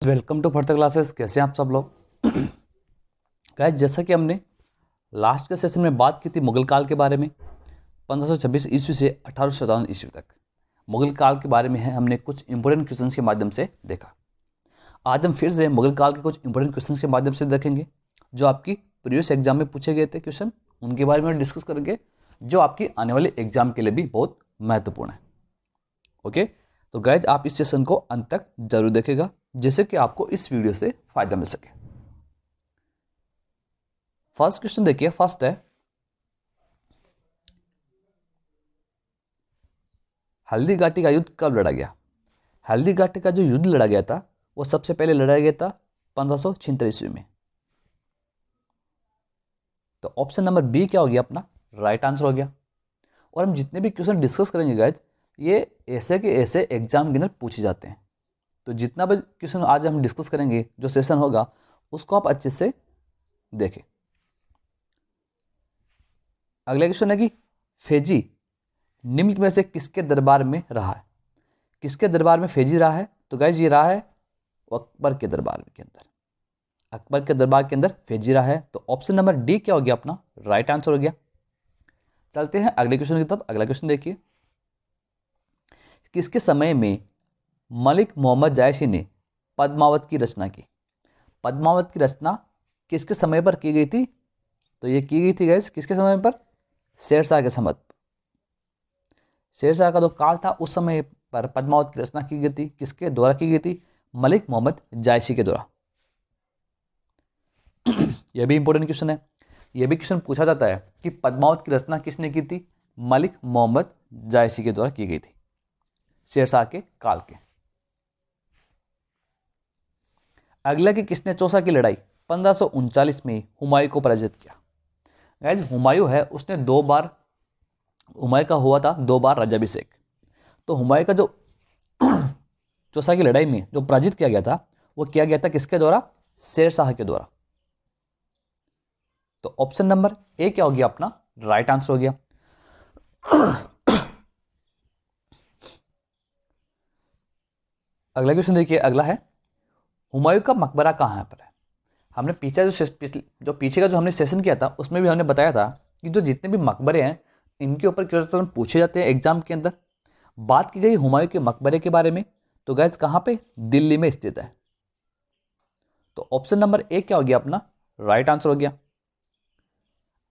Welcome to further classes. कैसे हैं आप सब लोग? गाइस, जैसा कि हमने लास्ट के सेशन में बात की थी मुगल काल के बारे में, 1526 ईस्वी से 1857 ईस्वी तक मुगल काल के बारे में है हमने कुछ इंपॉर्टेंट क्वेश्चंस के माध्यम से देखा। आज हम फिर से मुगल काल के कुछ इंपॉर्टेंट क्वेश्चंस के माध्यम से देखेंगे जो आपकी प्रीवियस एग्जाम में पूछे गए थे क्वेश्चन, उनके बारे में डिस्कस करेंगे जो आपकी आने वाले एग्जाम के लिए भी बहुत महत्वपूर्ण है। ओके, तो गाइज आप इस सेशन को अंत तक जरूर देखेगा जिससे कि आपको इस वीडियो से फायदा मिल सके। फर्स्ट क्वेश्चन देखिए, फर्स्ट है हल्दी घाटी का युद्ध कब लड़ा गया? हल्दी घाटी का जो युद्ध लड़ा गया था वो सबसे पहले लड़ा गया था 1576 ईस्वी में। तो ऑप्शन नंबर बी क्या हो गया अपना राइट आंसर हो गया। और हम जितने भी क्वेश्चन डिस्कस करेंगे गाइज ये ऐसे के ऐसे एग्जाम के अंदर पूछे जाते हैं। तो जितना भी क्वेश्चन आज हम डिस्कस करेंगे, जो सेशन होगा उसको आप अच्छे से देखें। अगला क्वेश्चन है कि फेजी निम्न में से किसके दरबार में रहा है? किसके दरबार में फेजी रहा है? तो गाइज ये रहा है अकबर के दरबार के अंदर। अकबर के दरबार के अंदर फेजी रहा है। तो ऑप्शन नंबर डी क्या हो गया अपना राइट आंसर हो गया। चलते हैं अगले क्वेश्चन की तरफ। अगला क्वेश्चन देखिए, किसके समय में मलिक मोहम्मद जायसी ने पद्मावत की रचना की? पद्मावत की रचना किसके समय पर की गई थी? तो ये की गई थी गाइस किसके समय पर? शेरशाह के समय। शेरशाह का जो काल था उस समय पर पद्मावत की रचना की गई थी। किसके द्वारा की गई थी? मलिक मोहम्मद जायसी के द्वारा। यह भी इंपॉर्टेंट क्वेश्चन है। यह भी क्वेश्चन पूछा जाता है कि पद्मावत की रचना किसने की थी? मलिक मोहम्मद जायसी के द्वारा की गई थी शेरशाह के काल के। अगला कि किसने चौसा की लड़ाई 1539 में हुमायूं को पराजित किया? गाइस हुमायूं है उसने हुमायूं का हुआ था 2 बार राज्याभिषेक। तो हुमायूं का जो चौसा की लड़ाई में जो पराजित किया गया था वो किया गया था किसके द्वारा? शेरशाह के द्वारा। तो ऑप्शन नंबर ए क्या हो गया अपना राइट आंसर हो गया। अगला क्वेश्चन देखिए, अगला है हुमायूं का मकबरा कहाँ पर है? हमने पीछे का जो हमने सेशन किया था उसमें भी हमने बताया था कि जो जितने भी मकबरे हैं इनके ऊपर क्वेश्चन पूछे जाते हैं एग्जाम के अंदर। बात की गई हुमायूं के मकबरे के बारे में, तो गाइज कहाँ पे? दिल्ली में स्थित है। तो ऑप्शन नंबर ए क्या हो गया अपना राइट आंसर हो गया।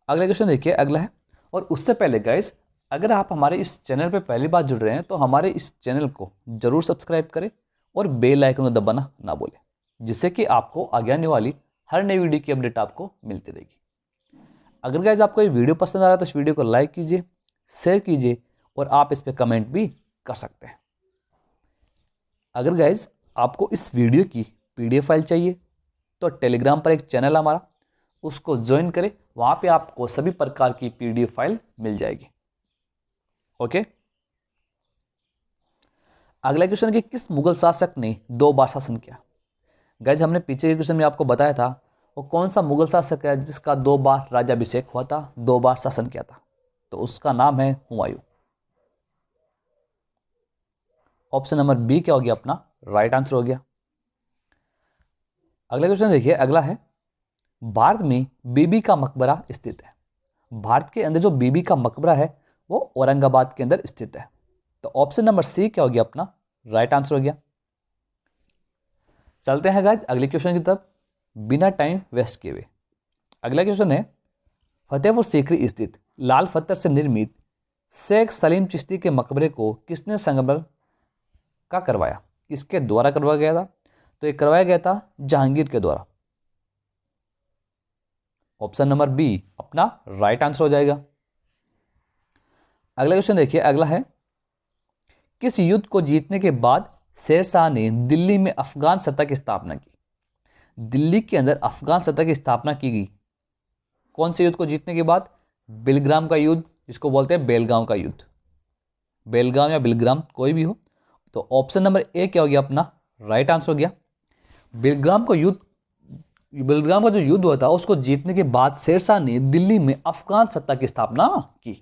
अगला क्वेश्चन देखिए, अगला है, और उससे पहले गाइज अगर आप हमारे इस चैनल पर पहली बार जुड़ रहे हैं तो हमारे इस चैनल को जरूर सब्सक्राइब करें और बेल आइकन को दबाना ना भूलें, जिससे कि आपको आगे आने वाली हर नई वीडियो की अपडेट आपको मिलती रहेगी। अगर गाइज आपको ये वीडियो पसंद आ रहा है तो इस वीडियो को लाइक कीजिए, शेयर कीजिए और आप इस पर कमेंट भी कर सकते हैं। अगर गाइज आपको इस वीडियो की पीडीएफ फाइल चाहिए तो टेलीग्राम पर एक चैनल है हमारा, उसको ज्वाइन करें। वहां पे आपको सभी प्रकार की पीडीएफ फाइल मिल जाएगी। ओके, अगला क्वेश्चन कि किस मुगल शासक ने 2 बार शासन किया? गाइज हमने पीछे के क्वेश्चन में आपको बताया था वो कौन सा मुगल शासक है जिसका 2 बार राज्याभिषेक हुआ था, 2 बार शासन किया था। तो उसका नाम है हुमायूं। ऑप्शन नंबर बी क्या हो गया अपना राइट आंसर हो गया। अगला क्वेश्चन देखिए, अगला है भारत में बीबी का मकबरा स्थित है। भारत के अंदर जो बीबी का मकबरा है वो औरंगाबाद के अंदर स्थित है। तो ऑप्शन नंबर सी क्या हो गया अपना राइट आंसर हो गया। चलते हैं गाइज अगले क्वेश्चन की तरफ बिना टाइम वेस्ट किए हुए। अगला क्वेश्चन है फतेहपुर सीकरी स्थित लाल पत्थर से निर्मित शेख सलीम चिश्ती के मकबरे को किसने संगमरमर का करवाया? किसके द्वारा करवाया गया था? तो ये करवाया गया था जहांगीर के द्वारा। ऑप्शन नंबर बी अपना राइट आंसर हो जाएगा। अगला क्वेश्चन देखिए, अगला है किस युद्ध को जीतने के बाद शेरशाह ने दिल्ली में अफगान सत्ता की स्थापना की? दिल्ली के अंदर अफगान सत्ता की स्थापना की गई कौन से युद्ध को जीतने के बाद? बिलग्राम का युद्ध, जिसको बोलते हैं बेलगांव का युद्ध। बेलगांव या बिलग्राम कोई भी हो। तो ऑप्शन नंबर ए क्या हो गया अपना राइट आंसर हो गया। बेलग्राम का जो युद्ध हुआ था उसको जीतने के बाद शेरशाह ने दिल्ली में अफगान सत्ता की स्थापना की।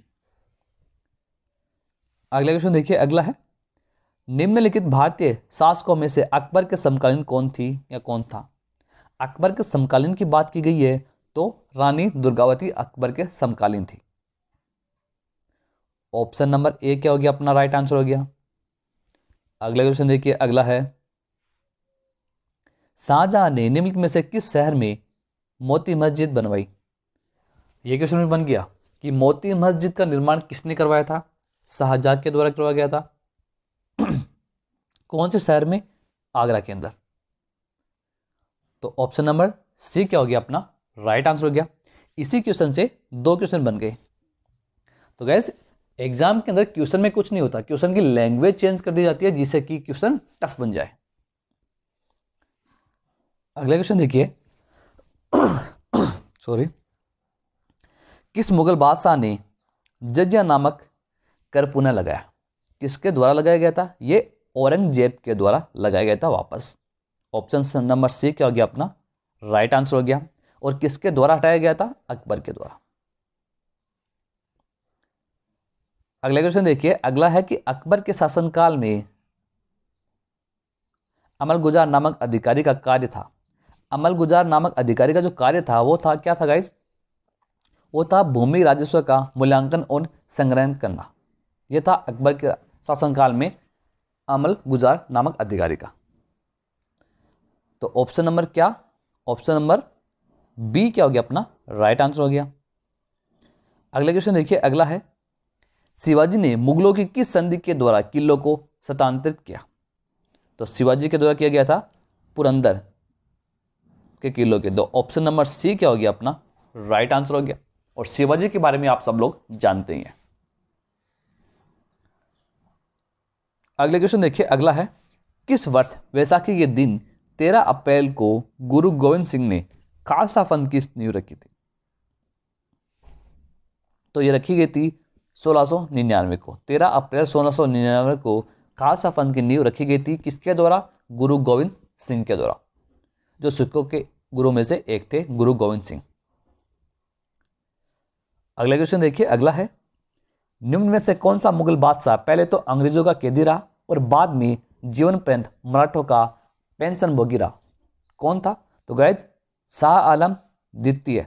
अगला क्वेश्चन देखिए, अगला है निम्नलिखित भारतीय शासकों में से अकबर के समकालीन कौन थी या कौन था? अकबर के समकालीन की बात की गई है तो रानी दुर्गावती अकबर के समकालीन थी। ऑप्शन नंबर ए क्या हो गया अपना राइट आंसर हो गया। अगला क्वेश्चन देखिए, अगला है शाहजहां ने निम्नलिखित में से किस शहर में मोती मस्जिद बनवाई? ये क्वेश्चन भी बन गया कि मोती मस्जिद का निर्माण किसने करवाया था? शाहजहां के द्वारा करवाया गया था। कौन से शहर में? आगरा के अंदर। तो ऑप्शन नंबर सी क्या हो गया अपना राइट आंसर हो गया। इसी क्वेश्चन से दो क्वेश्चन बन गए। तो गैस एग्जाम के अंदर क्वेश्चन में कुछ नहीं होता, क्वेश्चन की लैंग्वेज चेंज कर दी जाती है जिससे कि क्वेश्चन टफ बन जाए। अगला क्वेश्चन देखिए सॉरी, किस मुगल बादशाह ने जजिया नामक कर पुनः लगाया? किसके द्वारा लगाया गया था? ये औरंगजेब के द्वारा लगाया गया था वापस। ऑप्शन नंबर सी क्या हो गया अपना राइट आंसर हो गया। और किसके द्वारा हटाया गया था? अकबर के द्वारा। अगला क्वेश्चन देखिए, अगला है कि अकबर के शासनकाल में अमलगुजार नामक अधिकारी का कार्य था। अमलगुजार नामक अधिकारी का जो कार्य था वो था क्या था गाइस? वो था भूमि राजस्व का मूल्यांकन और संग्रहण करना। यह था अकबर के शासनकाल में अमलगुजार नामक अधिकारी का। तो ऑप्शन नंबर क्या? ऑप्शन नंबर बी क्या हो गया अपना राइट आंसर हो गया। अगला क्वेश्चन देखिए, अगला है शिवाजी ने मुगलों की किस संधि के द्वारा किलों को हस्तांतरित किया? तो शिवाजी के द्वारा किया गया था पुरंदर के किलों के। दो ऑप्शन नंबर सी क्या हो गया अपना राइट आंसर हो गया। और शिवाजी के बारे में आप सब लोग जानते ही हैं। अगले क्वेश्चन देखिए, अगला है किस वर्ष वैसाखी के दिन 13 अप्रैल को गुरु गोविंद सिंह ने खालसा पंथ की नींव रखी थी? तो ये रखी गई थी 1699 को। 13 अप्रैल 1699 को खालसा पंथ की नींव रखी गई थी। किसके द्वारा? गुरु गोविंद सिंह के द्वारा, जो सिखों के गुरु में से एक थे, गुरु गोविंद सिंह। अगला क्वेश्चन देखिए, अगला है निम्न में से कौन सा मुगल बादशाह पहले तो अंग्रेजों का कैदी रहा और बाद में जीवन पर्यंत मराठों का पेंशन भोगी रहा? कौन था? तो गाइज शाह आलम द्वितीय।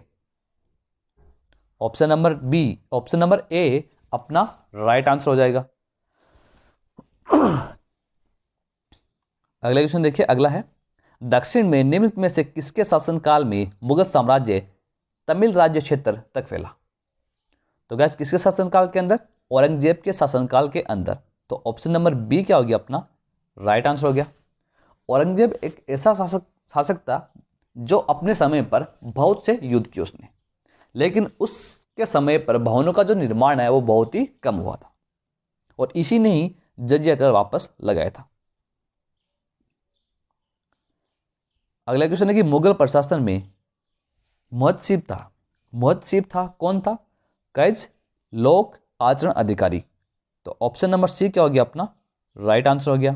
Option number B, option number A अपना राइट आंसर हो जाएगा। अगला क्वेश्चन देखिए, अगला है दक्षिण में निम्नलिखित में से किसके शासनकाल में मुगल साम्राज्य तमिल राज्य क्षेत्र तक फैला? तो गैस किसके शासनकाल के अंदर? औरंगजेब के शासनकाल के अंदर। तो ऑप्शन नंबर बी क्या हो गया अपना राइट आंसर हो गया। औरंगजेब एक ऐसा शासक था जो अपने समय पर बहुत से युद्ध किए उसने, लेकिन उसके समय पर भवनों का जो निर्माण है वो बहुत ही कम हुआ था और इसी ने ही जजिया कर वापस लगाया था। अगला क्वेश्चन है कि मुगल प्रशासन में मुहतसिब था। मुहतसिब था कौन था? गाइज लोक आचरण अधिकारी। तो ऑप्शन नंबर सी क्या हो गया अपना राइट आंसर हो गया।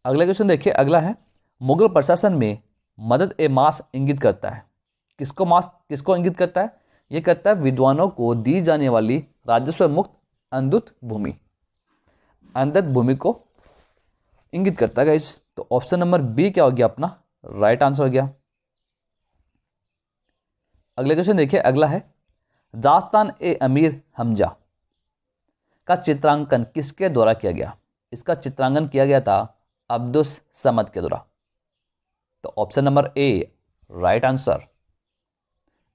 अगला क्वेश्चन देखिए, अगला है मुगल प्रशासन में मदद ए मास इंगित करता है। किसको मास किसको इंगित करता है? यह करता है विद्वानों को दी जाने वाली राजस्व मुक्त अंदुत भूमि, अंदत भूमि को इंगित करता है गाइस। तो ऑप्शन नंबर बी क्या हो गया अपना राइट आंसर हो गया। अगले क्वेश्चन देखिए, अगला है दास्तान ए अमीर हमजा का चित्रांकन किसके द्वारा किया गया? इसका चित्रांकन किया गया था अब्दुस समद के द्वारा। तो ऑप्शन नंबर ए राइट आंसर।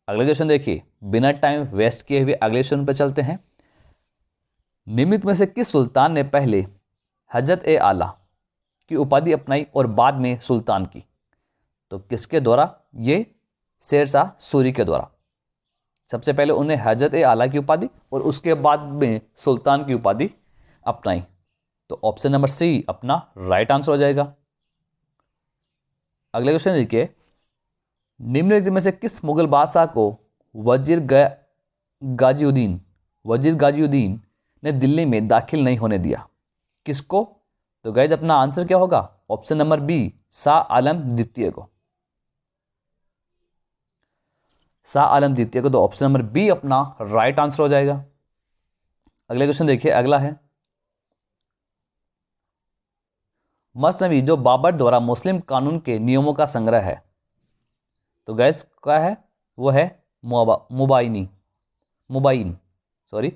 अगले क्वेश्चन देखिए, बिना टाइम वेस्ट किए हुए अगले क्वेश्चन पर चलते हैं। निम्नलिखित में से किस सुल्तान ने पहले हजरत ए आला की उपाधि अपनाई और बाद में सुल्तान की? तो किसके द्वारा? ये शेरशाह सूरी के द्वारा। सबसे पहले उन्हें हजरत ए आला की उपाधि और उसके बाद में सुल्तान की उपाधि अपनाई। तो ऑप्शन नंबर सी अपना राइट आंसर हो जाएगा। अगले क्वेश्चन देखिए, निम्नलिखित में से किस मुगल बादशाह को वजीर गाजीउद्दीन ने दिल्ली में दाखिल नहीं होने दिया? किसको? तो गाइज अपना आंसर क्या होगा? Option number B Shah Alam द्वितीय को। शाह आलम द्वितीय को। तो ऑप्शन नंबर बी अपना राइट आंसर हो जाएगा। अगले क्वेश्चन देखिए, अगला है मसनवी जो बाबर द्वारा मुस्लिम कानून के नियमों का संग्रह है। तो गैस क्या है, वो है मुबाइनी मुबाइन सॉरी।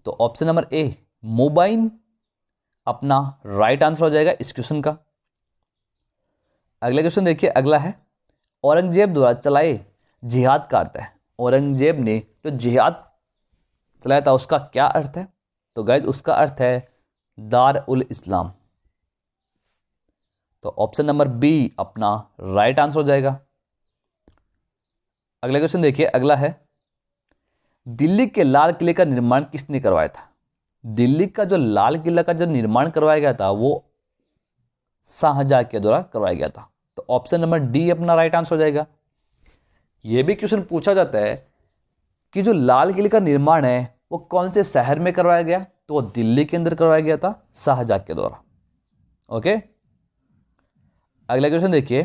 तो ऑप्शन नंबर ए मुबाइन अपना राइट आंसर हो जाएगा इस क्वेश्चन का। अगला क्वेश्चन देखिए, अगला है औरंगजेब द्वारा चलाए जिहाद का अर्थ है। औरंगजेब ने जो जिहाद चलाया था उसका क्या अर्थ है? तो गाइज उसका अर्थ है दार उल इस्लाम। तो ऑप्शन नंबर बी अपना राइट आंसर हो जाएगा। अगला क्वेश्चन देखिए, अगला है दिल्ली के लाल किले का निर्माण किसने करवाया था? दिल्ली का जो लाल किला का जो निर्माण करवाया गया था वो शाहजहां के द्वारा करवाया गया था। तो ऑप्शन नंबर डी अपना राइट आंसर हो जाएगा। यह भी क्वेश्चन पूछा जाता है कि जो लाल किले का निर्माण है वो कौन से शहर में करवाया गया? तो वो दिल्ली के अंदर करवाया गया था शाहजहां के द्वारा। ओके, अगला क्वेश्चन देखिए,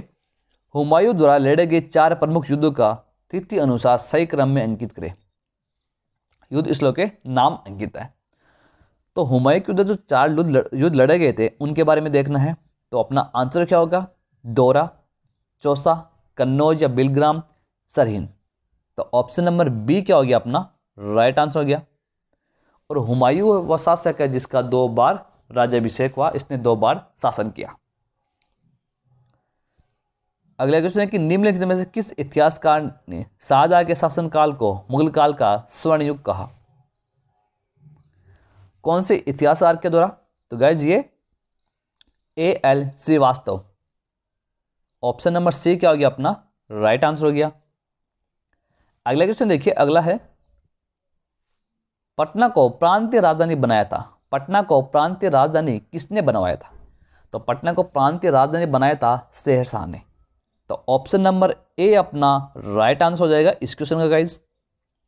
हुमायूं द्वारा लड़े गए 4 प्रमुख युद्धों का तिथि अनुसार सही क्रम में अंकित करें। युद्ध श्लोक के नाम अंकित है। तो हुमायूं के युद्ध जो 4 युद्ध लड़े गए थे उनके बारे में देखना है। तो अपना आंसर क्या होगा? दौरा, चौसा, कन्नौज या बिलग्राम, सरहिंद। तो ऑप्शन नंबर बी क्या हो गया अपना राइट आंसर हो गया। और हुमायूं वह शासक है जिसका 2 बार राज्याभिषेक हुआ, इसने 2 बार शासन किया। अगला क्वेश्चन है कि निम्नलिखित में से किस इतिहासकार ने शाहजहां के शासनकाल को मुगल काल का स्वर्ण युग कहा? कौन से इतिहासकार के द्वारा? तो गाइज ये A.L. Srivastava. Option number C क्या हो गया अपना राइट आंसर हो गया। अगला क्वेश्चन देखिए, अगला है पटना को प्रांतीय राजधानी बनाया था। पटना को प्रांतीय राजधानी किसने बनवाया था? तो पटना को प्रांतीय राजधानी बनाया था शेरशाह ने। तो ऑप्शन नंबर ए अपना राइट आंसर हो जाएगा इस क्वेश्चन का गाइज।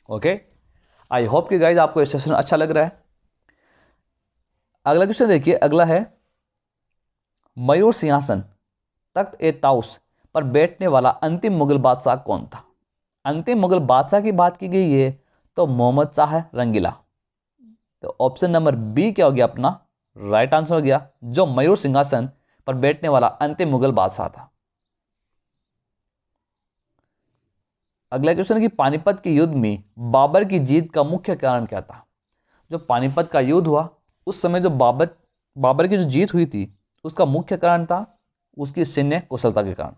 ओके, आई होप कि गाइज आपको ये सेशन अच्छा लग रहा है। अगला क्वेश्चन देखिए, अगला है मयूर सिंहासन तख्त ए ताउस पर बैठने वाला अंतिम मुगल बादशाह कौन था? अंतिम मुगल बादशाह की बात की गई है तो मोहम्मद शाह रंगीला। तो ऑप्शन नंबर बी क्या हो गया अपना राइट आंसर हो गया, जो मयूर सिंहासन पर बैठने वाला अंतिम मुगल बादशाह था। अगला क्वेश्चन कि पानीपत के युद्ध में बाबर की जीत का मुख्य कारण क्या था? जो पानीपत का युद्ध हुआ उस समय जो बाबर की जो जीत हुई थी उसका मुख्य कारण था उसकी सैन्य कुशलता के कारण।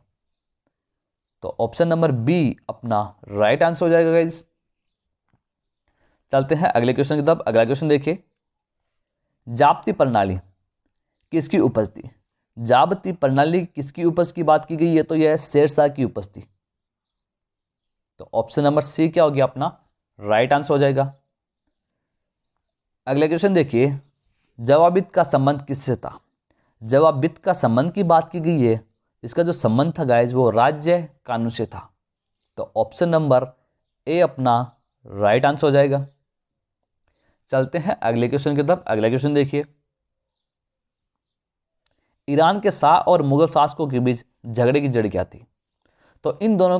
तो ऑप्शन नंबर बी अपना राइट आंसर हो जाएगा गाइस। चलते हैं अगले क्वेश्चन की तरफ। अगला क्वेश्चन देखिए, जाब्ती प्रणाली किसकी उपज थी? जाब्ती प्रणाली किसकी उपज की बात की गई है? तो यह शेरशाह की उपज थी। तो ऑप्शन नंबर सी क्या हो गया अपना राइट आंसर हो जाएगा। अगला क्वेश्चन देखिए, जवाबित का संबंध किससे था? जवाबित का संबंध की बात की गई है, इसका जो संबंध था गाइज वो राज्य कानून से था। तो ऑप्शन नंबर ए अपना राइट आंसर हो जाएगा। चलते हैं अगले क्वेश्चन की तरफ। अगला क्वेश्चन देखिए, ईरान के शाह और मुगल शासकों के बीच झगड़े की जड़ क्या थी? तो इन दोनों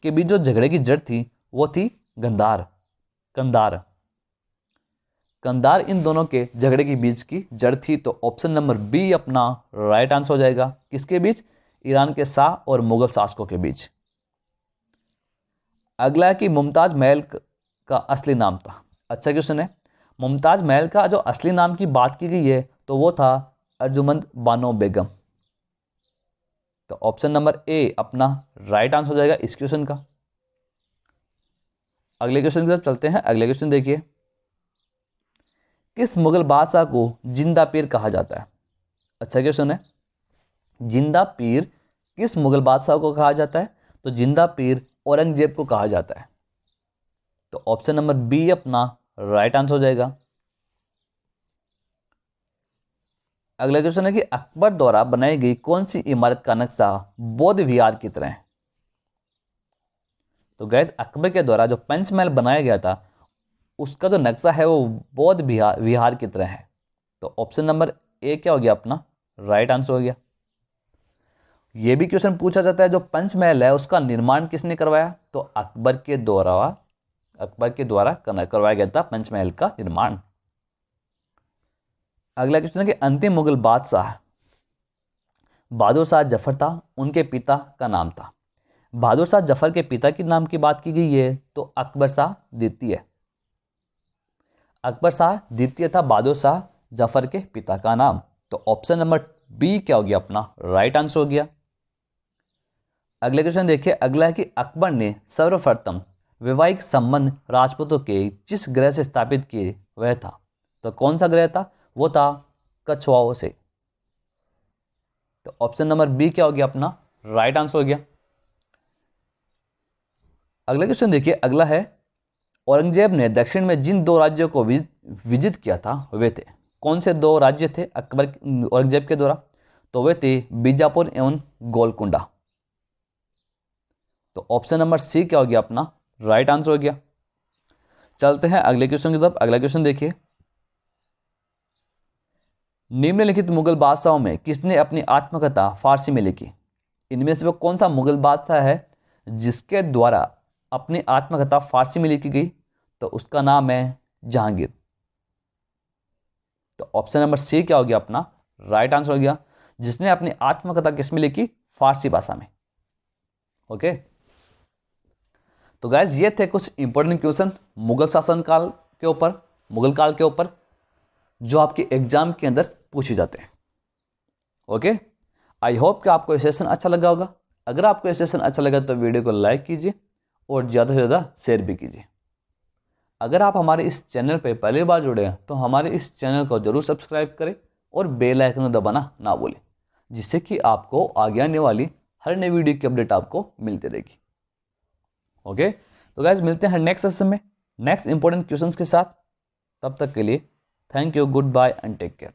के बीच जो झगड़े की जड़ थी वो थी कंधार। इन दोनों के झगड़े के बीच की जड़ थी। तो ऑप्शन नंबर बी अपना राइट आंसर हो जाएगा। किसके बीच? ईरान के शाह और मुगल शासकों के बीच। अगला है कि मुमताज महल का असली नाम था। अच्छा क्वेश्चन है। मुमताज महल का जो असली नाम की बात की गई है तो वो था अर्जुमंद बानो बेगम। तो ऑप्शन नंबर ए अपना राइट आंसर हो जाएगा इस क्वेश्चन का। अगले क्वेश्चन की तरफ चलते हैं। अगले क्वेश्चन देखिए, किस मुगल बादशाह को जिंदा पीर कहा जाता है? अच्छा क्वेश्चन है। जिंदा पीर किस मुगल बादशाह को कहा जाता है? तो जिंदा पीर औरंगजेब को कहा जाता है। तो ऑप्शन नंबर बी अपना राइट आंसर हो जाएगा। अगला क्वेश्चन है कि अकबर द्वारा बनाई गई कौन सी इमारत का नक्शा बौद्ध विहार की तरह है? तो गैस अकबर के द्वारा जो पंचमहल बनाया गया था उसका जो नक्शा है वो बौद्ध विहार की तरह है। तो ऑप्शन नंबर ए क्या हो गया अपना राइट आंसर हो गया। यह भी क्वेश्चन पूछा जाता है जो पंचमहल है उसका निर्माण किसने करवाया? तो अकबर के द्वारा करवाया गया था पंचमहल का निर्माण। अगला क्वेश्चन है कि अंतिम मुगल बादशाह बहादुर शाह जफर था, उनके पिता का नाम था। बहादुर शाह जफर के पिता के नाम की बात की गई है तो अकबर शाह द्वितीय। अकबर शाह द्वितीय था बहादुर शाह जफर के पिता का नाम। तो ऑप्शन नंबर बी क्या हो गया अपना राइट आंसर हो गया। अगले क्वेश्चन देखिए, अगला है कि अकबर ने सर्वप्रथम वैवाहिक संबंध राजपूतों के जिस ग्रह से स्थापित किए वह था। तो कौन सा ग्रह था? वो था कछुआओं से। तो ऑप्शन नंबर बी क्या हो गया अपना राइट आंसर हो गया। अगला क्वेश्चन देखिए, अगला है औरंगजेब ने दक्षिण में जिन दो राज्यों को विजित किया था वे थे। कौन से दो राज्य थे अकबर औरंगजेब के द्वारा? तो वे थे बीजापुर एवं गोलकुंडा। तो ऑप्शन नंबर सी क्या हो गया अपना राइट आंसर हो गया। चलते हैं अगले क्वेश्चन की तरफ। अगला क्वेश्चन देखिए, निम्नलिखित मुगल बादशाहों में किसने अपनी आत्मकथा फारसी में लिखी? इनमें से वो कौन सा मुगल बादशाह है जिसके द्वारा अपनी आत्मकथा फारसी में लिखी गई? तो उसका नाम है जहांगीर। तो ऑप्शन नंबर सी क्या हो गया अपना राइट आंसर हो गया, जिसने अपनी आत्मकथा किस में लिखी? फारसी भाषा में। ओके, तो गाइज ये थे कुछ इंपॉर्टेंट क्वेश्चन मुगल शासन काल के ऊपर, मुगल काल के ऊपर, जो आपके एग्जाम के अंदर पूछे जाते हैं। ओके, आई होप कि आपको ये सेशन अच्छा लगा होगा। अगर आपको ये सेशन अच्छा लगा तो वीडियो को लाइक कीजिए और ज़्यादा से ज़्यादा शेयर भी कीजिए। अगर आप हमारे इस चैनल पर पहली बार जुड़े हैं तो हमारे इस चैनल को जरूर सब्सक्राइब करें और बेल आइकन दबाना ना भूलें, जिससे कि आपको आगे आने वाली हर नई वीडियो की अपडेट आपको मिलती रहेगी। ओके, तो गाइज मिलते हैं नेक्स्ट सेशन में नेक्स्ट इंपॉर्टेंट क्वेश्चंस के साथ। तब तक के लिए thank you, good bye and take care.